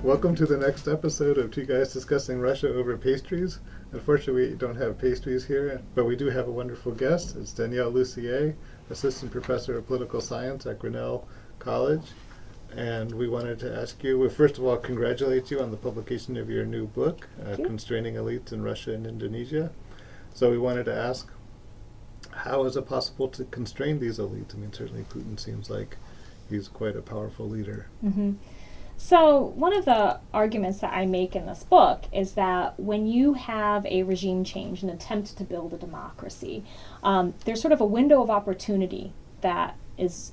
Welcome to the next episode of Two Guys Discussing Russia Over Pastries. Unfortunately, we don't have pastries here, but we do have a wonderful guest. It's Danielle Lussier, Assistant Professor of Political Science at Grinnell College. And we wanted to ask you, well, first of all, congratulate you on the publication of your new book, Constraining Elites in Russia and Indonesia. So we wanted to ask, how is it possible to constrain these elites? I mean, certainly Putin seems like he's quite a powerful leader. Mm-hmm. So one of the arguments that I make in this book is that when you have a regime change, an attempt to build a democracy, there's sort of a window of opportunity that is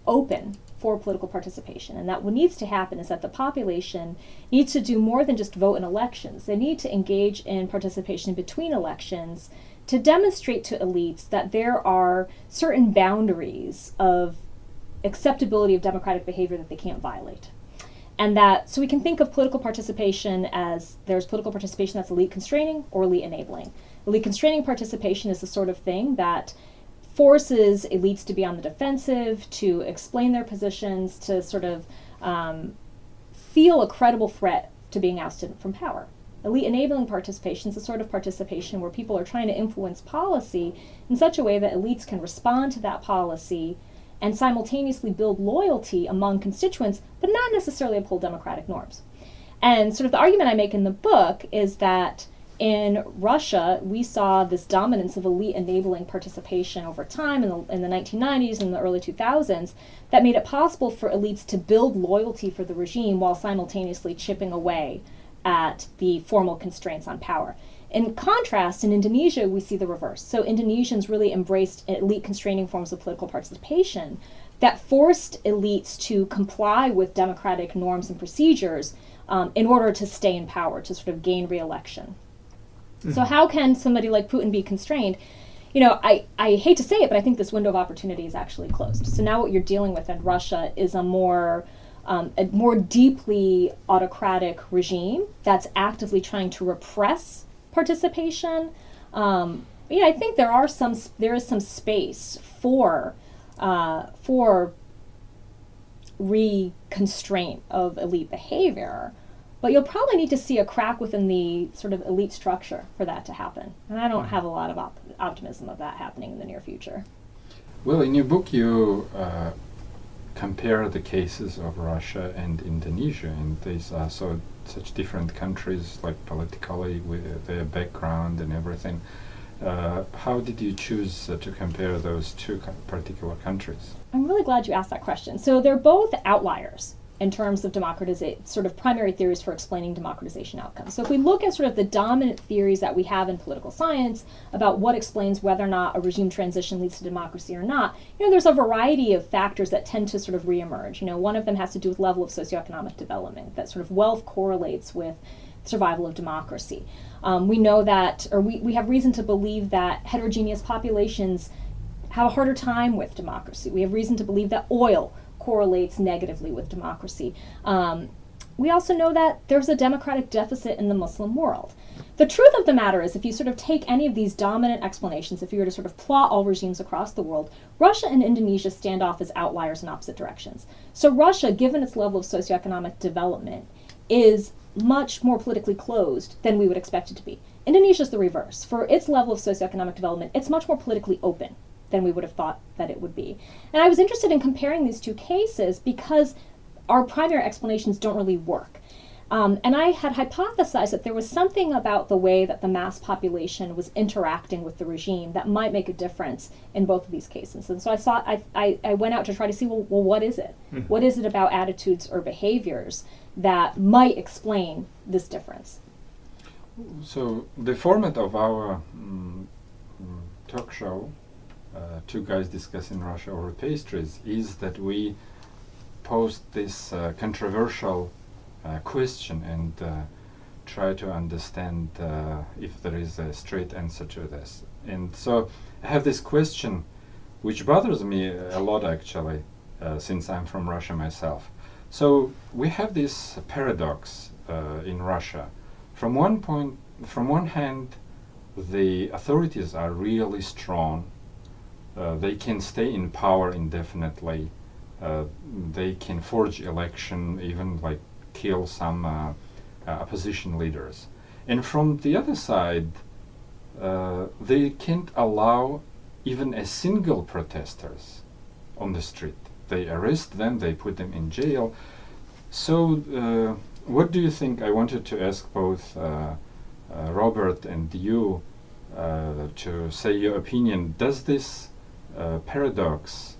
open for political participation. And that what needs to happen is that the population needs to do more than just vote in elections. They need to engage in participation between elections to demonstrate to elites that there are certain boundaries of acceptability of democratic behavior that they can't violate. And that, so we can think of political participation as there's political participation that's elite constraining or elite enabling. Elite constraining participation is the sort of thing that forces elites to be on the defensive, to explain their positions, to sort of feel a credible threat to being ousted from power. Elite enabling participation is the sort of participation where people are trying to influence policy in such a way that elites can respond to that policy and simultaneously build loyalty among constituents, but not necessarily uphold democratic norms. And sort of the argument I make in the book is that in Russia, we saw this dominance of elite enabling participation over time in the 1990s and the early 2000s that made it possible for elites to build loyalty for the regime while simultaneously chipping away at the formal constraints on power. In contrast, in Indonesia, we see the reverse. So Indonesians really embraced elite constraining forms of political participation that forced elites to comply with democratic norms and procedures in order to stay in power, to sort of gain re-election. Mm-hmm. So how can somebody like Putin be constrained? You know, I hate to say it, but I think this window of opportunity is actually closed. So now what you're dealing with in Russia is a more deeply autocratic regime that's actively trying to repress participation. I think there is some space for reconstraint of elite behavior, but you'll probably need to see a crack within the sort of elite structure for that to happen. And I don't have a lot of optimism of that happening in the near future. Well, in your book you compare the cases of Russia and Indonesia, and these are such different countries, like politically, with their background and everything. How did you choose to compare those two particular countries? I'm really glad you asked that question. So they're both outliers in terms of democratization, sort of primary theories for explaining democratization outcomes. So if we look at sort of the dominant theories that we have in political science about what explains whether or not a regime transition leads to democracy or not, there's a variety of factors that tend to sort of reemerge. One of them has to do with level of socioeconomic development, that sort of wealth correlates with survival of democracy. We know that, or we have reason to believe that heterogeneous populations have a harder time with democracy. We have reason to believe that oil correlates negatively with democracy. We also know that there's a democratic deficit in the Muslim world. The truth of the matter is, if you sort of take any of these dominant explanations, if you were to sort of plot all regimes across the world, Russia and Indonesia stand off as outliers in opposite directions. So Russia, given its level of socioeconomic development, is much more politically closed than we would expect it to be. Indonesia is the reverse. For its level of socioeconomic development, it's much more politically open than we would have thought that it would be. And I was interested in comparing these two cases because our primary explanations don't really work. And I had hypothesized that there was something about the way that the mass population was interacting with the regime that might make a difference in both of these cases. And so I went out to try to see, well, what is it? Mm-hmm. What is it about attitudes or behaviors that might explain this difference? So the format of our talk show, Two Guys Discussing Russia Over Pastries, is that we post this controversial question and try to understand if there is a straight answer to this. And so I have this question which bothers me a lot, actually, since I'm from Russia myself. So we have this paradox in Russia. From one hand, the authorities are really strong. They can stay in power indefinitely. They can forge election even like kill some opposition leaders. And from the other side, they can't allow even a single protesters on the street. They arrest them, they put them in jail. So what do you think? I wanted to ask both Robert and you to say your opinion. Does this paradox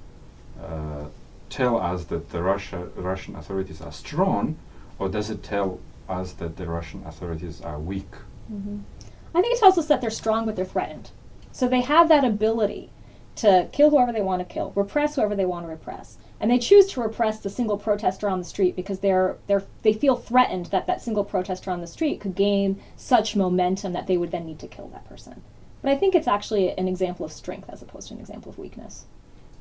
tell us that the Russian authorities are strong, or does it tell us that the Russian authorities are weak? Mm-hmm. I think it tells us that they're strong, but they're threatened. So they have that ability to kill whoever they want to kill, repress whoever they want to repress. And they choose to repress the single protester on the street because they feel threatened that that single protester on the street could gain such momentum that they would then need to kill that person. But I think it's actually an example of strength as opposed to an example of weakness.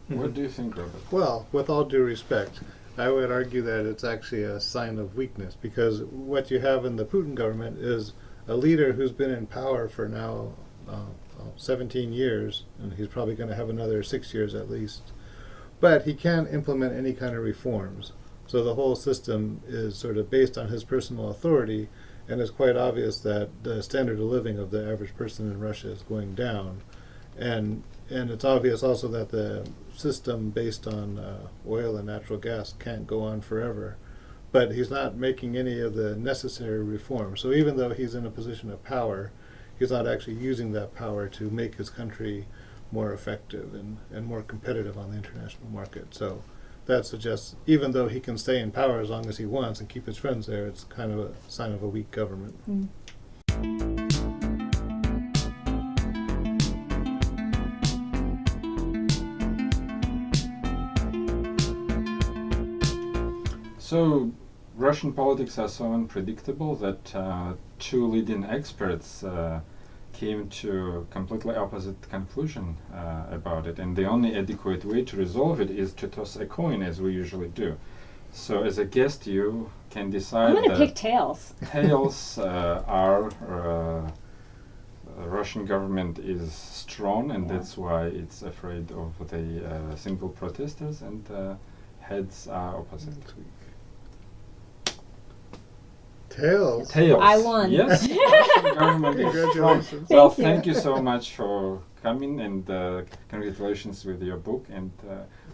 What do you think, Robert? Well, with all due respect, I would argue that it's actually a sign of weakness, because what you have in the Putin government is a leader who's been in power for now 17 years, and he's probably going to have another 6 years at least. But he can't implement any kind of reforms. So the whole system is sort of based on his personal authority, and it's quite obvious that the standard of living of the average person in Russia is going down. And it's obvious also that the system based on oil and natural gas can't go on forever. But he's not making any of the necessary reforms. So even though he's in a position of power, he's not actually using that power to make his country more effective and more competitive on the international market. So that suggests, even though he can stay in power as long as he wants and keep his friends there, it's kind of a sign of a weak government. Mm. So Russian politics are so unpredictable that two leading experts came to a completely opposite conclusion about it, and the only adequate way to resolve it is to toss a coin, as we usually do. So as a guest, you can decide. I'm going to pick tails. Tails are Russian government is strong, and that's why it's afraid of the single protesters, and heads are opposite. Tails. Tails. I won. Yes. Russian government is strong. Congratulations. Well, Thank you. thank you so much for coming, and congratulations with your book, and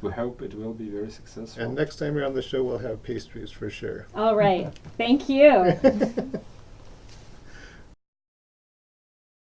we hope it will be very successful. And next time you're on the show, we'll have pastries for sure. All right. Thank you.